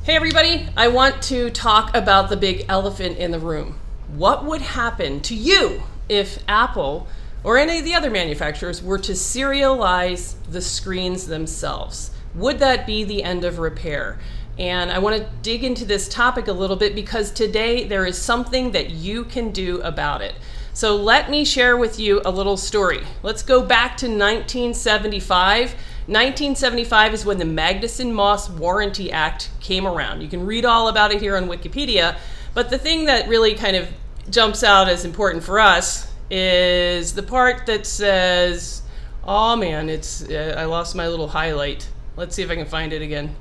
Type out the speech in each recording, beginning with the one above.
Hey everybody, I want to talk about the big elephant in the room. What would happen to you if Apple or any of the other manufacturers were to serialize the screens themselves? Would that be the end of repair? And I want to dig into this topic a little bit because today there is something that you can do about it. So let me share with you a little story. Let's go back to 1975. 1975 is when the Magnuson-Moss Warranty Act came around. You can read all about it here on Wikipedia, but the thing that really kind of jumps out as important for us is the part that says, oh man, I lost my little highlight. Let's see if I can find it again.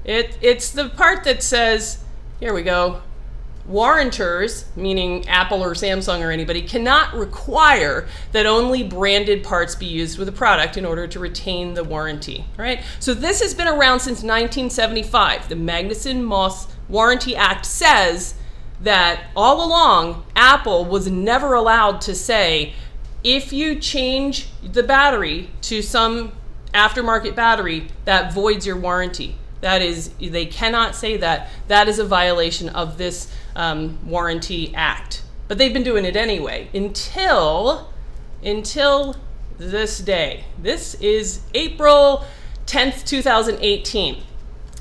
It's the part that says, here we go, warrantors, meaning Apple or Samsung or anybody, cannot require that only branded parts be used with a product in order to retain the warranty, right? So this has been around since 1975. The Magnuson-Moss Warranty Act says that all along, Apple was never allowed to say, if you change the battery to some aftermarket battery, that voids your warranty. That is, they cannot say that. That is a violation of this Warranty Act. But they've been doing it anyway until this day. This is April 10th, 2018.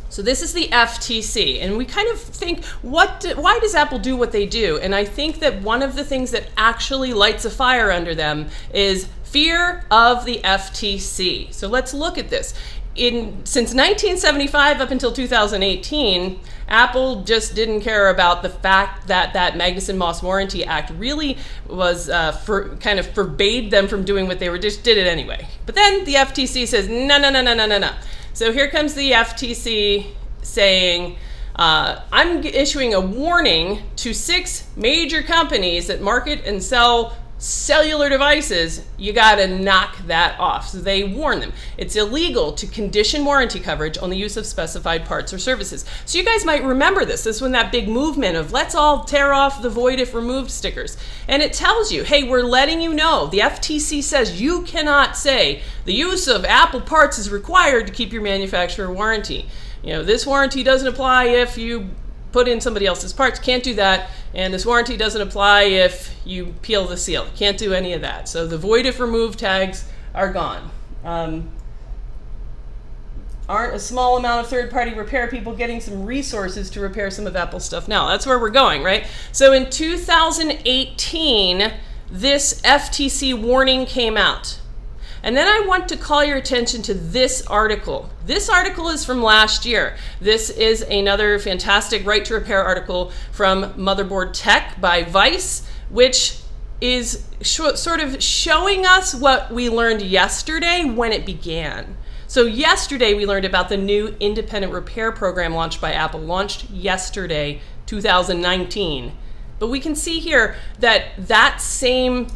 So this is the FTC, and we kind of think, why does Apple do what they do? And I think that one of the things that actually lights a fire under them is fear of the FTC. So let's look at this. Since 1975 up until 2018, Apple just didn't care about the fact that that Magnuson-Moss Warranty Act really was kind of forbade them from doing what they were, just did it anyway. But then the FTC says, no. So here comes the FTC saying, I'm issuing a warning to 6 major companies that market and sell cellular devices. You gotta knock that off. So they warn them. It's illegal to condition warranty coverage on the use of specified parts or services. So you guys might remember this. This is when that big movement of let's all tear off the void if removed stickers. And it tells you, hey, we're letting you know. The FTC says you cannot say the use of Apple parts is required to keep your manufacturer warranty. You know, this warranty doesn't apply if you put in somebody else's parts, can't do that, and this warranty doesn't apply if you peel the seal, can't do any of that. So the void if removed tags are gone. Aren't a small amount of third-party repair people getting some resources to repair some of Apple's stuff now? That's where we're going, right? So in 2018, this FTC warning came out. And then I want to call your attention to this article. This article is from last year. This is another fantastic right to repair article from Motherboard Tech by Vice, which is sort of showing us what we learned yesterday when it began. So yesterday we learned about the new independent repair program launched by Apple, launched yesterday, 2019. But we can see here that that same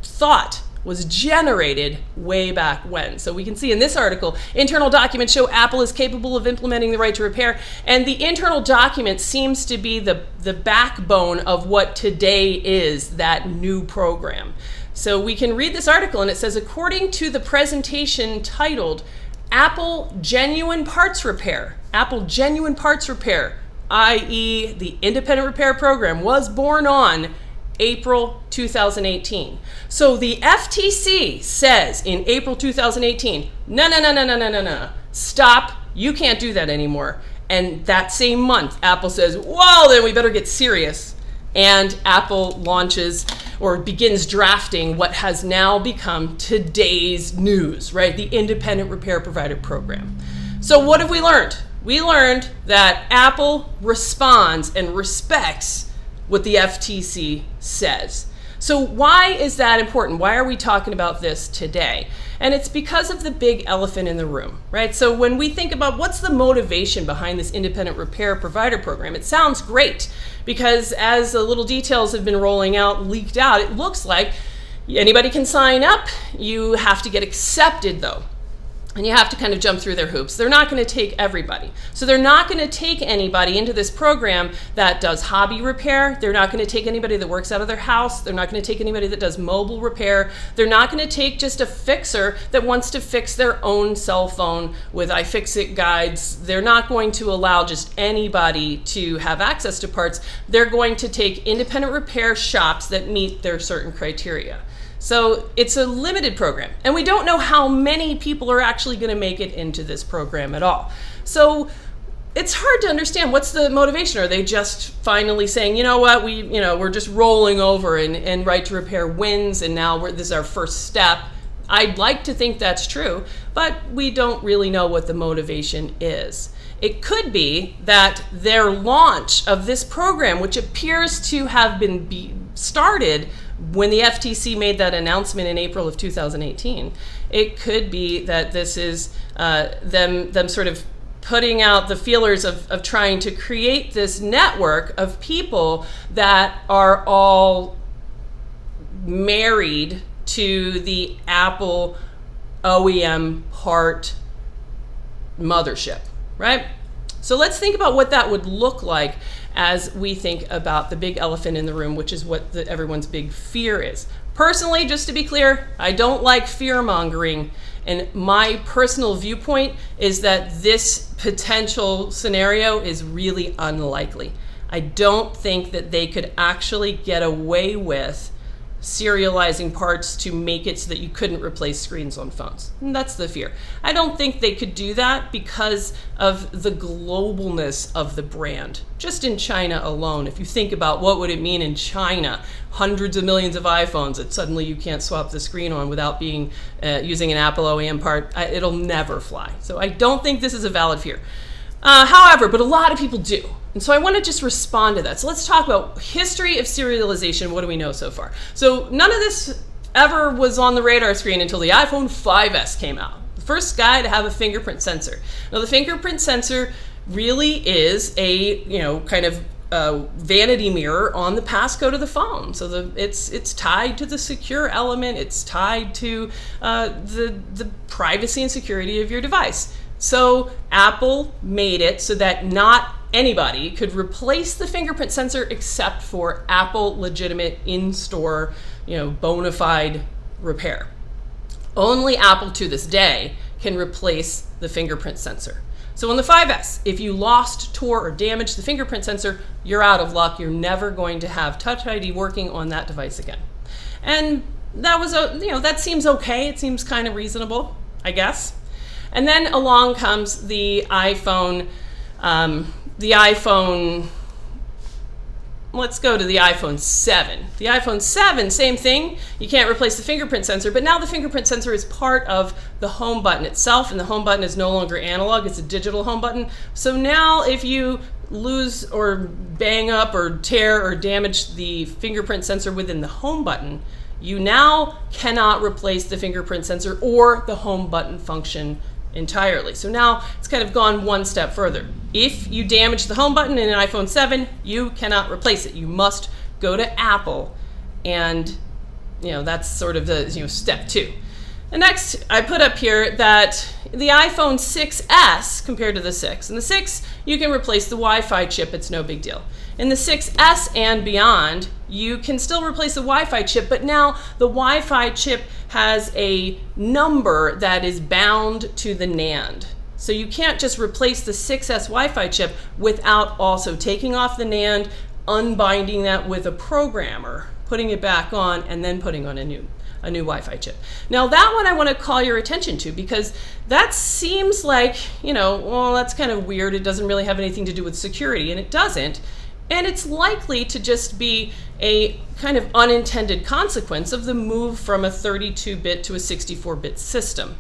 thought was generated way back when. So we can see in this article, internal documents show Apple is capable of implementing the right to repair, and the internal document seems to be the backbone of what today is that new program. So we can read this article, and it says, according to the presentation titled Apple Genuine Parts Repair, Apple Genuine Parts Repair, i.e. the independent repair program, was born on April 2018. So the FTC says in April 2018, no, stop, you can't do that anymore. And that same month, Apple says, well, then we better get serious. And Apple launches or begins drafting what has now become today's news, right? The Independent Repair Provider Program. So what have we learned? We learned that Apple responds and respects what the FTC says. So why is that important? Why are we talking about this today? And it's because of the big elephant in the room, right? So when we think about what's the motivation behind this independent repair provider program, it sounds great because as the little details have been rolling out, leaked out, it looks like anybody can sign up. You have to get accepted though. And you have to kind of jump through their hoops. They're not going to take everybody. So they're not going to take anybody into this program that does hobby repair. They're not going to take anybody that works out of their house. They're not going to take anybody that does mobile repair. They're not going to take just a fixer that wants to fix their own cell phone with iFixit guides. They're not going to allow just anybody to have access to parts. They're going to take independent repair shops that meet their certain criteria. So it's a limited program, and we don't know how many people are actually going to make it into this program at all. So it's hard to understand what's the motivation. Are they just finally saying, you know what, we're just rolling over and right to repair wins, and now this is our first step? I'd like to think that's true, but we don't really know what the motivation is. It could be that their launch of this program, which appears to have been started when the FTC made that announcement in April of 2018, it could be that this is them sort of putting out the feelers of trying to create this network of people that are all married to the Apple OEM part mothership, right? So let's think about what that would look like as we think about the big elephant in the room, which is what everyone's big fear is. Personally, just to be clear, I don't like fear-mongering, and my personal viewpoint is that this potential scenario is really unlikely. I don't think that they could actually get away with serializing parts to make it so that you couldn't replace screens on phones. And that's the fear. I don't think they could do that because of the globalness of the brand. Just in China alone, if you think about what would it mean in China, hundreds of millions of iPhones that suddenly you can't swap the screen on without being using an Apple OEM part, it'll never fly. So I don't think this is a valid fear. However, but a lot of people do. And so I want to just respond to that. So let's talk about history of serialization. What do we know so far? So none of this ever was on the radar screen until the iPhone 5S came out. The first guy to have a fingerprint sensor. Now the fingerprint sensor really is a, kind of vanity mirror on the passcode of the phone. So it's tied to the secure element. It's tied to the privacy and security of your device. So Apple made it so that not anybody could replace the fingerprint sensor except for Apple legitimate in-store, bona fide repair. Only Apple to this day can replace the fingerprint sensor. So on the 5S, if you lost, tore, or damaged the fingerprint sensor, you're out of luck. You're never going to have Touch ID working on that device again. And that was that seems okay. It seems kind of reasonable, I guess. And then along comes the iPhone. Let's go to the iPhone 7. The iPhone 7, same thing. You can't replace the fingerprint sensor, but now the fingerprint sensor is part of the home button itself, and the home button is no longer analog. It's a digital home button. So now if you lose or bang up or tear or damage the fingerprint sensor within the home button, you now cannot replace the fingerprint sensor or the home button function entirely. So now it's kind of gone one step further. If you damage the home button in an iPhone 7, you cannot replace it. You must go to Apple, and that's sort of the step 2. And next, I put up here that the iPhone 6S compared to the 6. In the 6, you can replace the Wi-Fi chip. It's no big deal. In the 6S and beyond, you can still replace the Wi-Fi chip, but now the Wi-Fi chip has a number that is bound to the NAND. So you can't just replace the 6S Wi-Fi chip without also taking off the NAND, unbinding that with a programmer, putting it back on, and then putting on a new Wi-Fi chip. Now that one I want to call your attention to, because that seems like, well, that's kind of weird. It doesn't really have anything to do with security, and it doesn't. And it's likely to just be a kind of unintended consequence of the move from a 32-bit to a 64-bit system.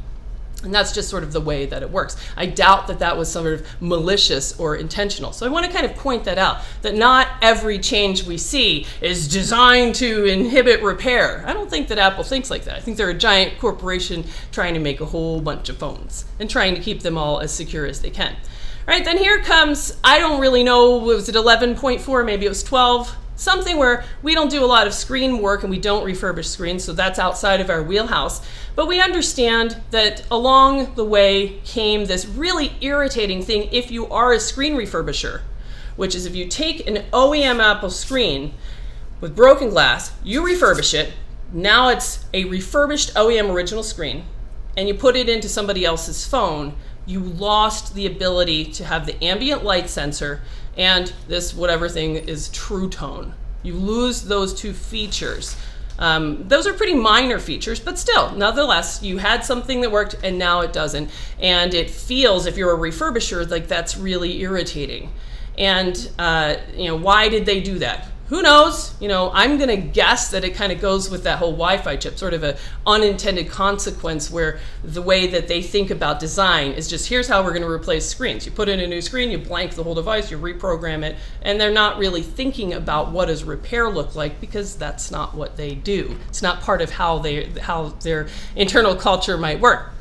And that's just sort of the way that it works. I doubt that that was sort of malicious or intentional. So I want to kind of point that out, that not every change we see is designed to inhibit repair. I don't think that Apple thinks like that. I think they're a giant corporation trying to make a whole bunch of phones and trying to keep them all as secure as they can. All right, then here comes, I don't really know, was it 11.4? Maybe it was 12. something where we don't do a lot of screen work and we don't refurbish screens, so that's outside of our wheelhouse. But we understand that along the way came this really irritating thing if you are a screen refurbisher, which is if you take an OEM Apple screen with broken glass, you refurbish it, now it's a refurbished OEM original screen, and you put it into somebody else's phone, you lost the ability to have the ambient light sensor and this whatever thing is True Tone. You lose those two features. Those are pretty minor features, but still, nonetheless, you had something that worked and now it doesn't. And it feels, if you're a refurbisher, like that's really irritating. And why did they do that? Who knows? I'm going to guess that it kind of goes with that whole Wi-Fi chip, sort of an unintended consequence where the way that they think about design is just, here's how we're going to replace screens. You put in a new screen, you blank the whole device, you reprogram it, and they're not really thinking about what does repair look like, because that's not what they do. It's not part of how their internal culture might work.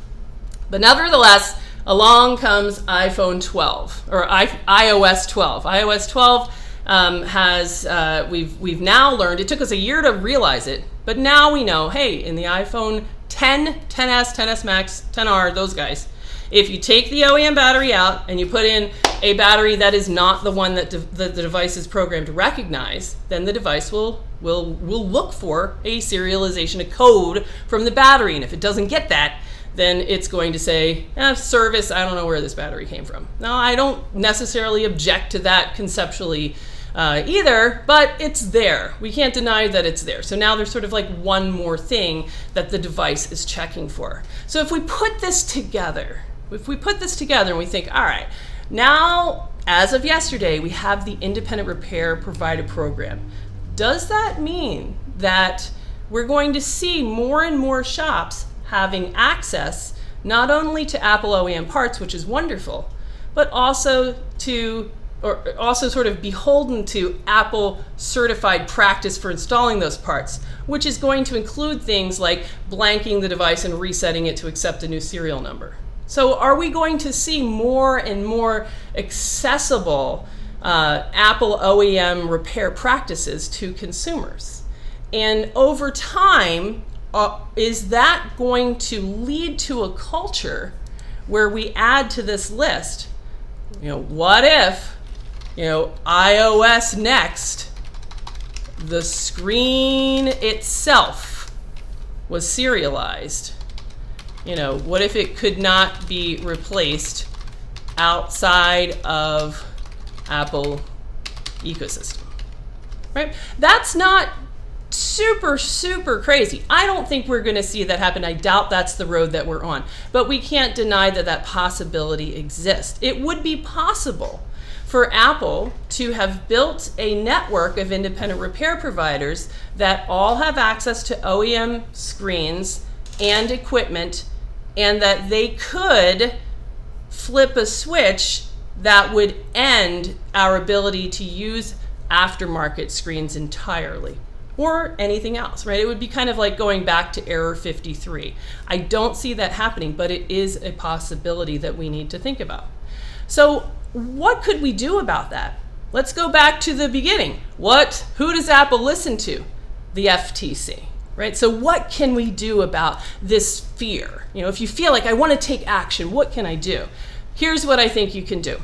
But nevertheless, along comes iPhone 12, or iOS 12. iOS 12 we've now learned, it took us a year to realize it, but now we know, hey, in the iPhone 10, 10s, 10s Max, 10R, those guys, if you take the OEM battery out and you put in a battery that is not the one that the device is programmed to recognize, then the device will look for a serialization, a code from the battery, and if it doesn't get that, then it's going to say, service, I don't know where this battery came from. Now, I don't necessarily object to that conceptually either, but it's there. We can't deny that it's there. So now there's sort of like one more thing that the device is checking for. So if we put this together, and we think, all right, now, as of yesterday, we have the independent repair provider program. Does that mean that we're going to see more and more shops having access not only to Apple OEM parts, which is wonderful, but also sort of beholden to Apple certified practice for installing those parts, which is going to include things like blanking the device and resetting it to accept a new serial number. So are we going to see more and more accessible Apple OEM repair practices to consumers? And over time, is that going to lead to a culture where we add to this list, what if, iOS next, the screen itself was serialized? What if it could not be replaced outside of Apple ecosystem, right? That's not super crazy. I don't think we're going to see that happen. I doubt that's the road that we're on. But we can't deny that that possibility exists. It would be possible for Apple to have built a network of independent repair providers that all have access to OEM screens and equipment, and that they could flip a switch that would end our ability to use aftermarket screens entirely, or anything else, right? It would be kind of like going back to error 53. I don't see that happening, but it is a possibility that we need to think about. So what could we do about that? Let's go back to the beginning. Who does Apple listen to? The FTC, right? So what can we do about this fear? If you feel like I want to take action, what can I do? Here's what I think you can do.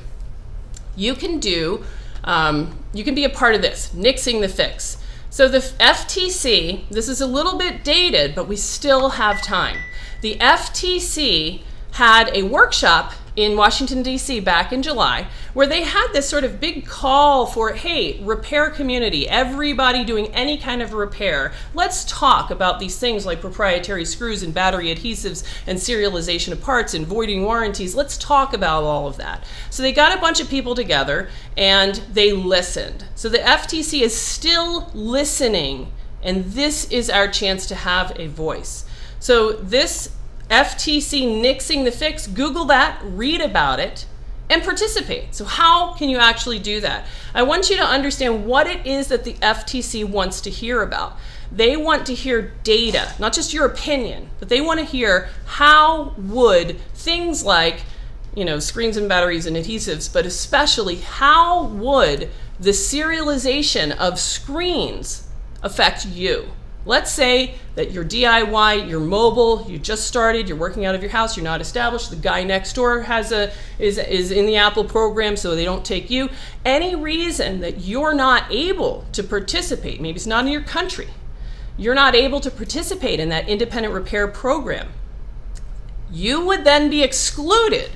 You can be a part of this, nixing the fix. So the FTC, this is a little bit dated, but we still have time. The FTC had a workshop in Washington, D.C. back in July, where they had this sort of big call for, hey, repair community, everybody doing any kind of repair, let's talk about these things like proprietary screws and battery adhesives and serialization of parts and voiding warranties. Let's talk about all of that. So they got a bunch of people together and they listened. So the FTC is still listening, and this is our chance to have a voice. So this FTC nixing the fix, Google that, read about it, and participate. So how can you actually do that? I want you to understand what it is that the FTC wants to hear about. They want to hear data, not just your opinion, but they want to hear how would things like screens and batteries and adhesives, but especially how would the serialization of screens affect you? Let's say that you're DIY, you're mobile, you just started, you're working out of your house, you're not established, the guy next door is in the Apple program, so they don't take you. Any reason that you're not able to participate, maybe it's not in your country, you're not able to participate in that independent repair program, you would then be excluded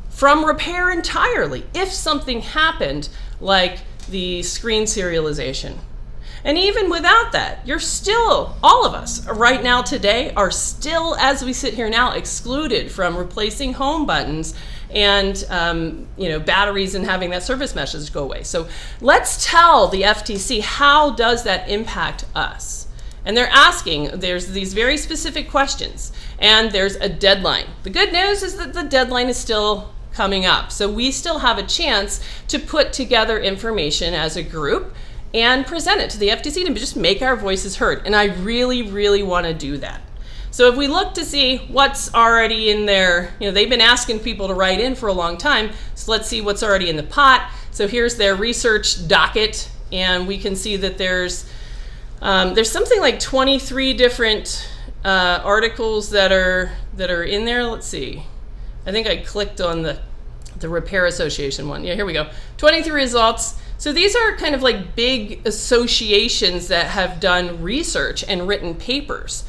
from repair entirely if something happened like the screen serialization. And even without that, you're still, all of us right now today are still, as we sit here now, excluded from replacing home buttons and batteries and having that service message go away. So let's tell the FTC, how does that impact us? And they're asking, there's these very specific questions, and there's a deadline. The good news is that the deadline is still coming up. So we still have a chance to put together information as a group and present it to the FTC to just make our voices heard. And I really, really want to do that. So if we look to see what's already in there, they've been asking people to write in for a long time. So let's see what's already in the pot. So here's their research docket, and we can see that there's something like 23 different articles that are in there. Let's see. I think I clicked on the Repair Association one. Yeah, here we go. 23 results. So these are kind of like big associations that have done research and written papers.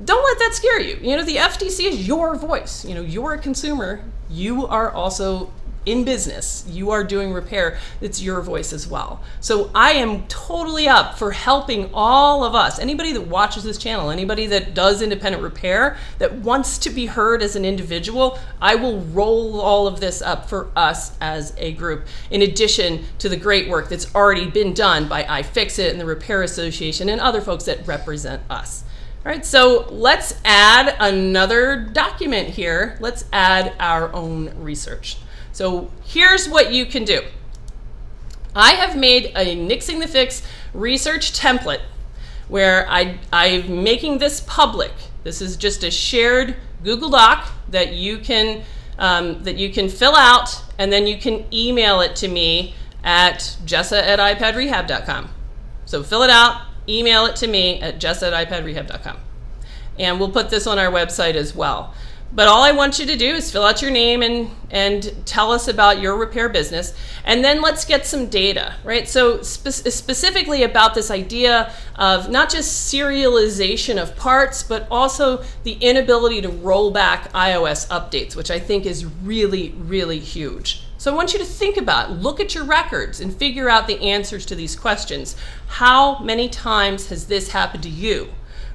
Don't let that scare you. The FTC is your voice. You're a consumer. You are also in business. You are doing repair. It's your voice as well. So I am totally up for helping all of us. Anybody that watches this channel, anybody that does independent repair, that wants to be heard as an individual, I will roll all of this up for us as a group, in addition to the great work that's already been done by iFixit and the Repair Association and other folks that represent us. All right, so let's add another document here. Let's add our own research. So here's what you can do. I have made a Nixing the Fix research template where I'm making this public. This is just a shared Google Doc that you can fill out, and then you can email it to me at jessa@ipadrehab.com. So fill it out, email it to me at jessa@ipadrehab.com. And we'll put this on our website as well. But all I want you to do is fill out your name and tell us about your repair business, and then let's get some data, right? So specifically about this idea of not just serialization of parts, but also the inability to roll back iOS updates, which I think is really, really huge. So I want you to think about, look at your records and figure out the answers to these questions. How many times has this happened to you,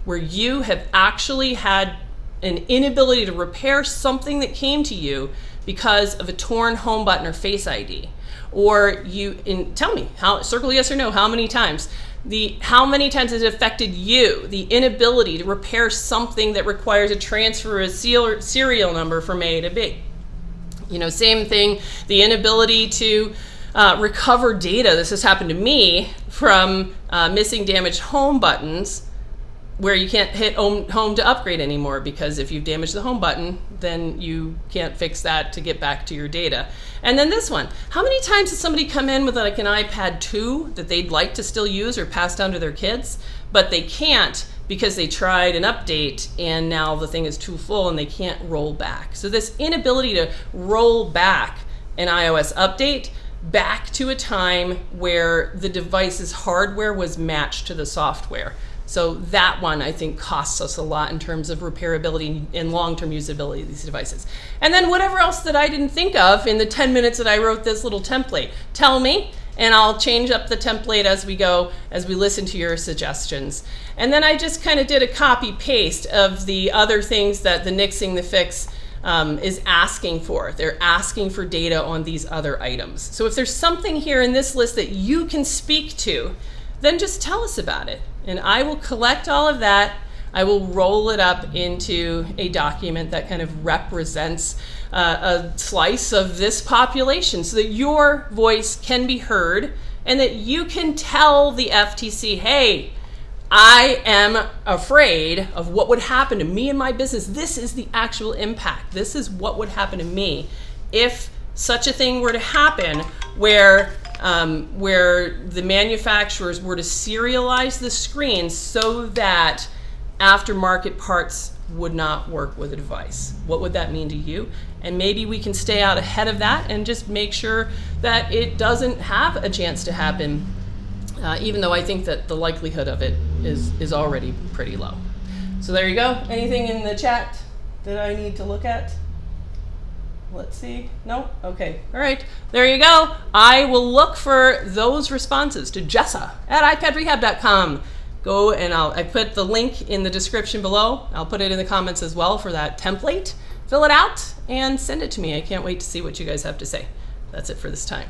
where you have actually had an inability to repair something that came to you because of a torn home button or Face ID? Or tell me, circle yes or no, how many times? How many times has it affected you, the inability to repair something that requires a transfer of a serial number from A to B? Same thing, the inability to recover data. This has happened to me from missing damaged home buttons, where you can't hit home to upgrade anymore, because if you've damaged the home button, then you can't fix that to get back to your data. And then this one, how many times has somebody come in with like an iPad 2 that they'd like to still use or pass down to their kids, but they can't because they tried an update and now the thing is too full and they can't roll back. So this inability to roll back an iOS update back to a time where the device's hardware was matched to the software. So that one, I think, costs us a lot in terms of repairability and long-term usability of these devices. And then whatever else that I didn't think of in the 10 minutes that I wrote this little template, tell me, and I'll change up the template as we go, as we listen to your suggestions. And then I just kind of did a copy-paste of the other things that the Nixing the Fix is asking for. They're asking for data on these other items. So if there's something here in this list that you can speak to, then just tell us about it. And I will collect all of that. I will roll it up into a document that kind of represents a slice of this population, so that your voice can be heard and that you can tell the FTC, hey, I am afraid of what would happen to me and my business. This is the actual impact. This is what would happen to me if such a thing were to happen, where the manufacturers were to serialize the screens so that aftermarket parts would not work with a device. What would that mean to you? And maybe we can stay out ahead of that and just make sure that it doesn't have a chance to happen, even though I think that the likelihood of it is already pretty low. So there you go. Anything in the chat that I need to look at? Let's see. No? Okay. All right. There you go. I will look for those responses to Jessa at iPadRehab.com. Go and I put the link in the description below. I'll put it in the comments as well for that template. Fill it out and send it to me. I can't wait to see what you guys have to say. That's it for this time.